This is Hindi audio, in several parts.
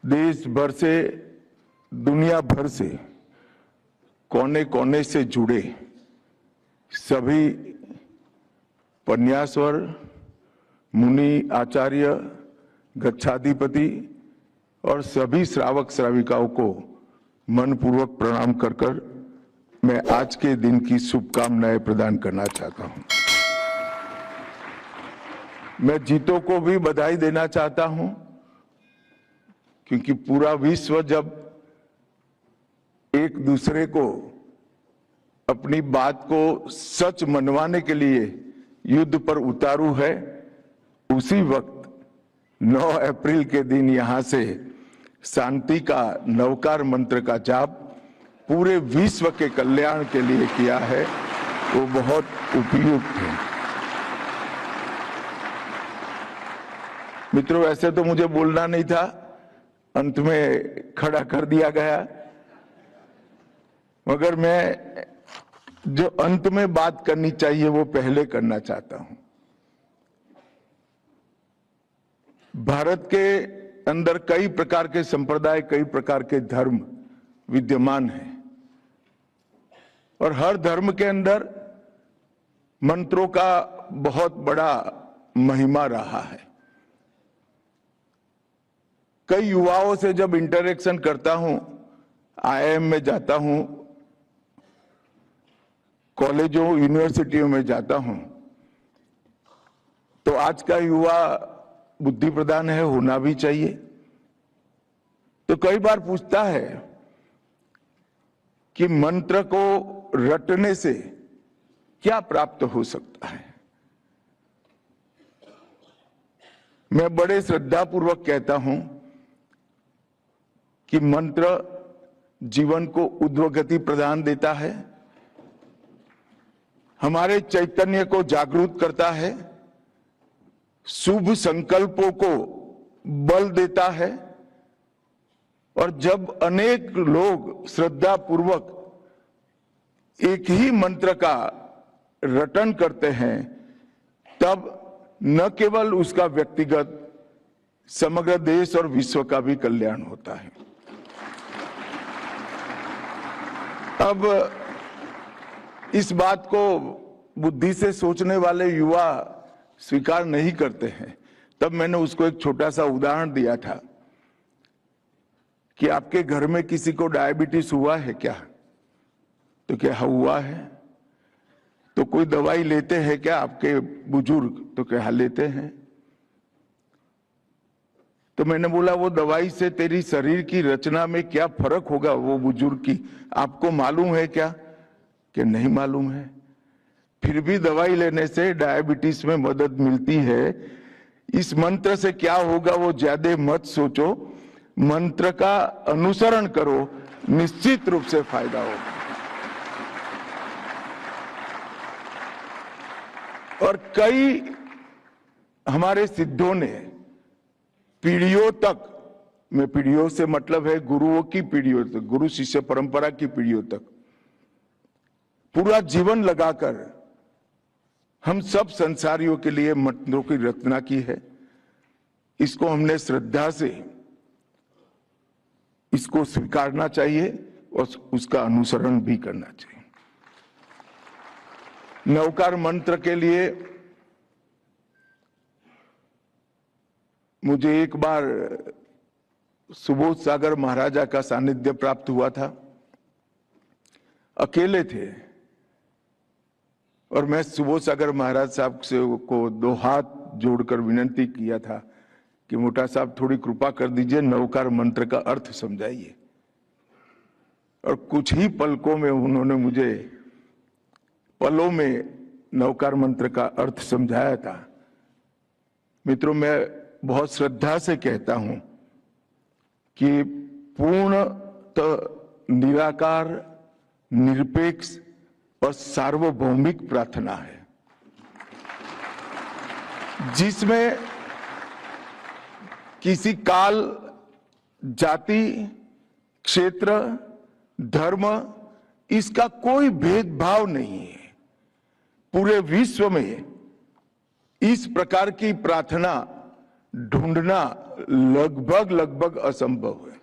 देश भर से, दुनिया भर से, कोने कोने से जुड़े सभी पन्यासवर, मुनि, आचार्य, गच्छाधिपति और सभी श्रावक श्राविकाओं को मनपूर्वक प्रणाम कर कर मैं आज के दिन की शुभकामनाएं प्रदान करना चाहता हूं। मैं जीतों को भी बधाई देना चाहता हूं, क्योंकि पूरा विश्व जब एक दूसरे को अपनी बात को सच मनवाने के लिए युद्ध पर उतारू है, उसी वक्त 9 अप्रैल के दिन यहां से शांति का नवकार मंत्र का जाप पूरे विश्व के कल्याण के लिए किया है, वो बहुत उपयुक्त है। मित्रों, ऐसे तो मुझे बोलना नहीं था, अंत में खड़ा कर दिया गया, मगर मैं जो अंत में बात करनी चाहिए वो पहले करना चाहता हूं। भारत के अंदर कई प्रकार के संप्रदाय, कई प्रकार के धर्म विद्यमान हैं और हर धर्म के अंदर मंत्रों का बहुत बड़ा महिमा रहा है। कई युवाओं से जब इंटरेक्शन करता हूं, आईआईएम में जाता हूं, कॉलेजों, यूनिवर्सिटियों में जाता हूं, तो आज का युवा बुद्धि प्रधान है, होना भी चाहिए। तो कई बार पूछता है कि मंत्र को रटने से क्या प्राप्त हो सकता है। मैं बड़े श्रद्धापूर्वक कहता हूं कि मंत्र जीवन को ऊर्ध्वगति प्रदान देता है, हमारे चैतन्य को जागरूक करता है, शुभ संकल्पों को बल देता है, और जब अनेक लोग श्रद्धा पूर्वक एक ही मंत्र का रटन करते हैं, तब न केवल उसका व्यक्तिगत, समग्र देश और विश्व का भी कल्याण होता है। अब इस बात को बुद्धि से सोचने वाले युवा स्वीकार नहीं करते हैं, तब मैंने उसको एक छोटा सा उदाहरण दिया था कि आपके घर में किसी को डायबिटीज हुआ है क्या? तो क्या हुआ है? तो कोई दवाई लेते हैं क्या आपके बुजुर्ग? तो क्या लेते हैं। तो मैंने बोला वो दवाई से तेरी शरीर की रचना में क्या फर्क होगा वो बुजुर्ग की, आपको मालूम है क्या? कि नहीं मालूम है। फिर भी दवाई लेने से डायबिटीज में मदद मिलती है। इस मंत्र से क्या होगा वो ज्यादा मत सोचो, मंत्र का अनुसरण करो, निश्चित रूप से फायदा होगा। और कई हमारे सिद्धों ने पीढ़ियों तक, में पीढ़ियों से मतलब है गुरुओं की पीढ़ियों तक, गुरु शिष्य परंपरा की पीढ़ियों तक पूरा जीवन लगाकर हम सब संसारियों के लिए मंत्रों की रचना की है। इसको हमने श्रद्धा से इसको स्वीकारना चाहिए और उसका अनुसरण भी करना चाहिए। नवकार मंत्र के लिए मुझे एक बार सुबोध सागर महाराजा का सानिध्य प्राप्त हुआ था। अकेले थे और मैं सुबोध सागर महाराज साहब से को 2 हाथ जोड़कर विनती किया था कि मोटा साहब थोड़ी कृपा कर दीजिए, नवकार मंत्र का अर्थ समझाइए। और कुछ ही पलकों में उन्होंने मुझे पलों में नवकार मंत्र का अर्थ समझाया था। मित्रों, मैं बहुत श्रद्धा से कहता हूं कि पूर्णतः निराकार, निरपेक्ष और सार्वभौमिक प्रार्थना है, जिसमें किसी काल, जाति, क्षेत्र, धर्म, इसका कोई भेदभाव नहीं है। पूरे विश्व में इस प्रकार की प्रार्थना ढूंढना लगभग असंभव है।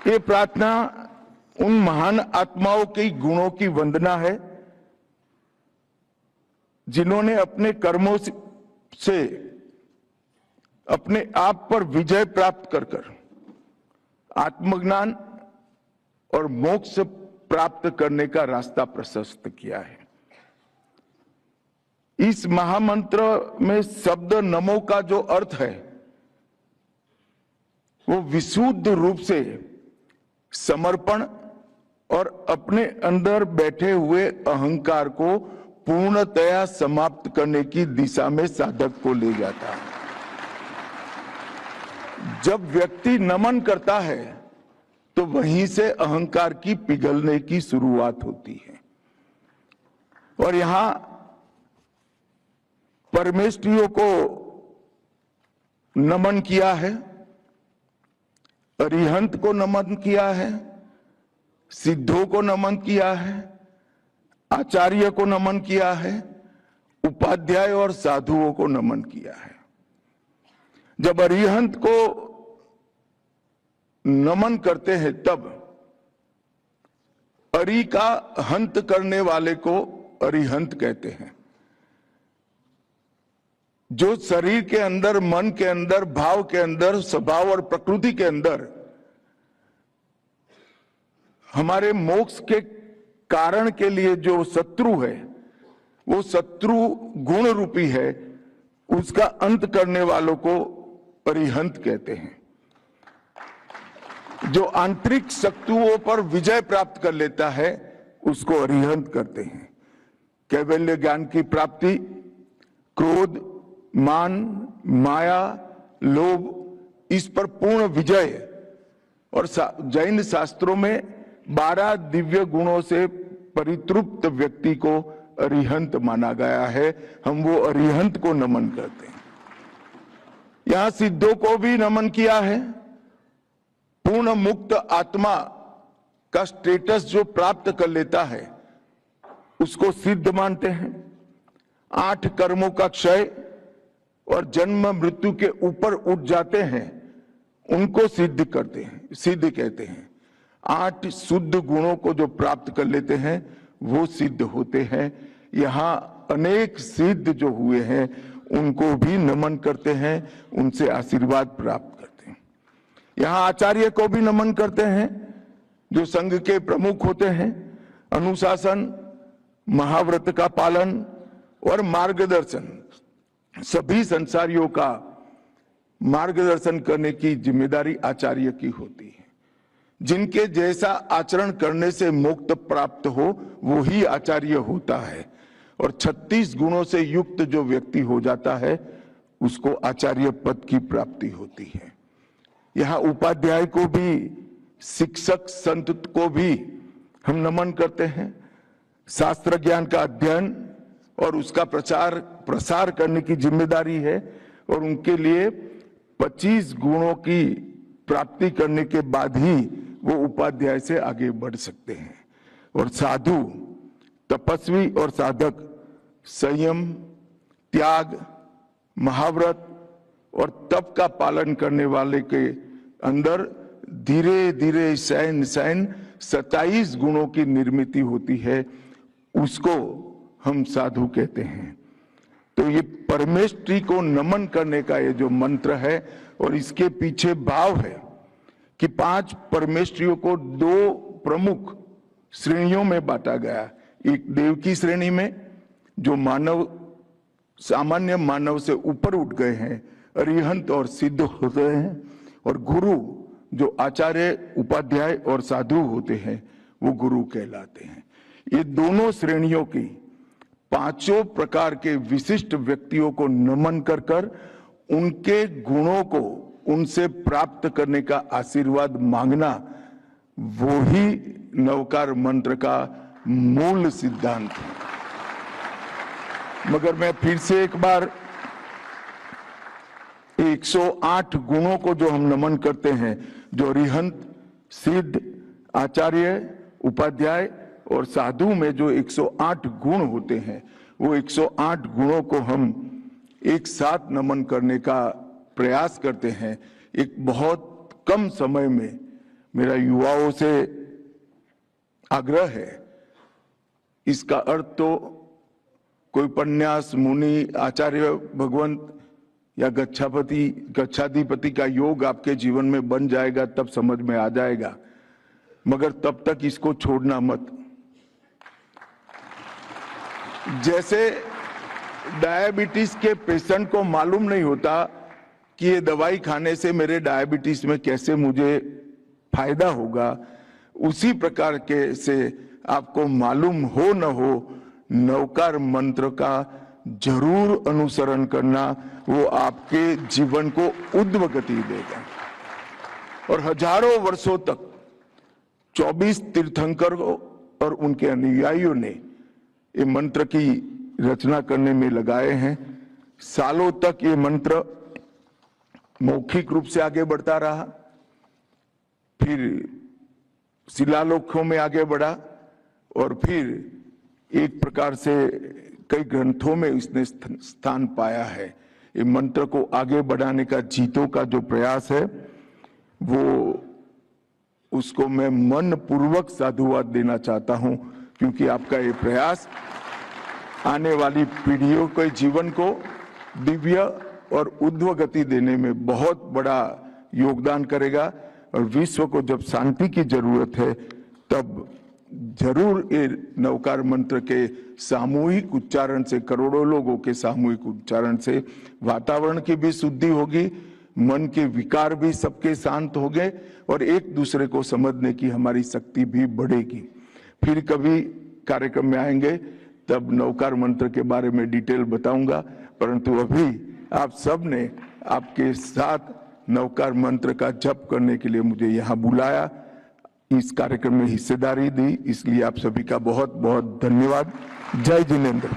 ये प्रार्थना उन महान आत्माओं के गुणों की वंदना है जिन्होंने अपने कर्मों से अपने आप पर विजय प्राप्त कर आत्मज्ञान और मोक्ष प्राप्त करने का रास्ता प्रशस्त किया है। इस महामंत्र में शब्द नमो का जो अर्थ है वो विशुद्ध रूप से समर्पण और अपने अंदर बैठे हुए अहंकार को पूर्णतया समाप्त करने की दिशा में साधक को ले जाता है। जब व्यक्ति नमन करता है तो वहीं से अहंकार की पिघलने की शुरुआत होती है। और यहां परमेष्ठियों को नमन किया है, अरिहंत को नमन किया है, सिद्धों को नमन किया है, आचार्य को नमन किया है, उपाध्याय और साधुओं को नमन किया है। जब अरिहंत को नमन करते हैं तब अरि का हंत करने वाले को अरिहंत कहते हैं। जो शरीर के अंदर, मन के अंदर, भाव के अंदर, स्वभाव और प्रकृति के अंदर हमारे मोक्ष के कारण के लिए जो शत्रु है, वो शत्रु गुण रूपी है, उसका अंत करने वालों को अरिहंत कहते हैं। जो आंतरिक शत्रुओं पर विजय प्राप्त कर लेता है उसको अरिहंत करते हैं। कैवल्य ज्ञान की प्राप्ति क्रोध, मान, माया, लोभ, इस पर पूर्ण विजय। और जैन शास्त्रों में 12 दिव्य गुणों से परितृप्त व्यक्ति को अरिहंत माना गया है। हम वो अरिहंत को नमन करते हैं। यहां सिद्धों को भी नमन किया है। पूर्ण मुक्त आत्मा का स्टेटस जो प्राप्त कर लेता है उसको सिद्ध मानते हैं। 8 कर्मों का क्षय और जन्म मृत्यु के ऊपर उठ जाते हैं, उनको सिद्ध करते हैं, सिद्ध कहते हैं। 8 शुद्ध गुणों को जो प्राप्त कर लेते हैं वो सिद्ध होते हैं। यहाँ अनेक सिद्ध जो हुए हैं उनको भी नमन करते हैं, उनसे आशीर्वाद प्राप्त करते हैं। यहाँ आचार्य को भी नमन करते हैं जो संघ के प्रमुख होते हैं। अनुशासन, महाव्रत का पालन और मार्गदर्शन, सभी संसारियों का मार्गदर्शन करने की जिम्मेदारी आचार्य की होती है। जिनके जैसा आचरण करने से मोक्ष प्राप्त हो वो ही आचार्य होता है। और 36 गुणों से युक्त जो व्यक्ति हो जाता है उसको आचार्य पद की प्राप्ति होती है। यहाँ उपाध्याय को भी, शिक्षक संत को भी हम नमन करते हैं। शास्त्र ज्ञान का अध्ययन और उसका प्रसार करने की जिम्मेदारी है और उनके लिए 25 गुणों की प्राप्ति करने के बाद ही वो उपाध्याय से आगे बढ़ सकते हैं। और साधु, तपस्वी और साधक संयम, त्याग, महाव्रत और तप का पालन करने वाले के अंदर धीरे धीरे सैन 27 गुणों की निर्मित होती है, उसको हम साधु कहते हैं। तो ये परमेष्ठी को नमन करने का ये जो मंत्र है और इसके पीछे भाव है कि 5 परमेष्ठियों को 2 प्रमुख श्रेणियों में बांटा गया। एक देव की श्रेणी में जो मानव, सामान्य मानव से ऊपर उठ गए हैं, अरिहंत और सिद्ध होते हैं। और गुरु जो आचार्य, उपाध्याय और साधु होते हैं वो गुरु कहलाते हैं। ये दोनों श्रेणियों की 5 प्रकार के विशिष्ट व्यक्तियों को नमन कर उनके गुणों को उनसे प्राप्त करने का आशीर्वाद मांगना, वो ही नवकार मंत्र का मूल सिद्धांत है। मगर मैं फिर से एक बार 108 गुणों को जो हम नमन करते हैं, जो अरिहंत, सिद्ध, आचार्य, उपाध्याय और साधु में जो 108 गुण होते हैं वो 108 गुणों को हम एक साथ नमन करने का प्रयास करते हैं एक बहुत कम समय में। मेरा युवाओं से आग्रह है, इसका अर्थ तो कोई पन्यास मुनि आचार्य भगवंत या गच्छाधिपति का योग आपके जीवन में बन जाएगा तब समझ में आ जाएगा, मगर तब तक इसको छोड़ना मत। जैसे डायबिटीज के पेशेंट को मालूम नहीं होता कि ये दवाई खाने से मेरे डायबिटीज में कैसे मुझे फायदा होगा, उसी प्रकार के से आपको मालूम हो न हो नवकार मंत्र का जरूर अनुसरण करना, वो आपके जीवन को ऊर्ध्व गति देगा। और हजारों वर्षों तक 24 तीर्थंकरों और उनके अनुयायियों ने ये मंत्र की रचना करने में लगाए हैं। सालों तक ये मंत्र मौखिक रूप से आगे बढ़ता रहा, फिर शिलालेखों में आगे बढ़ा और फिर एक प्रकार से कई ग्रंथों में इसने स्थान पाया है। ये मंत्र को आगे बढ़ाने का जीतों का जो प्रयास है वो उसको मैं मन पूर्वक साधुवाद देना चाहता हूं, क्योंकि आपका ये प्रयास आने वाली पीढ़ियों के जीवन को दिव्य और ऊर्ध्व गति देने में बहुत बड़ा योगदान करेगा। और विश्व को जब शांति की जरूरत है तब जरूर ये नवकार मंत्र के सामूहिक उच्चारण से, करोड़ों लोगों के सामूहिक उच्चारण से वातावरण की भी शुद्धि होगी, मन के विकार भी सबके शांत होंगे और एक दूसरे को समझने की हमारी शक्ति भी बढ़ेगी। फिर कभी कार्यक्रम में आएंगे तब नवकार मंत्र के बारे में डिटेल बताऊंगा, परंतु अभी आप सब ने आपके साथ नवकार मंत्र का जप करने के लिए मुझे यहाँ बुलाया, इस कार्यक्रम में हिस्सेदारी दी, इसलिए आप सभी का बहुत बहुत धन्यवाद। जय जिनेंद्र।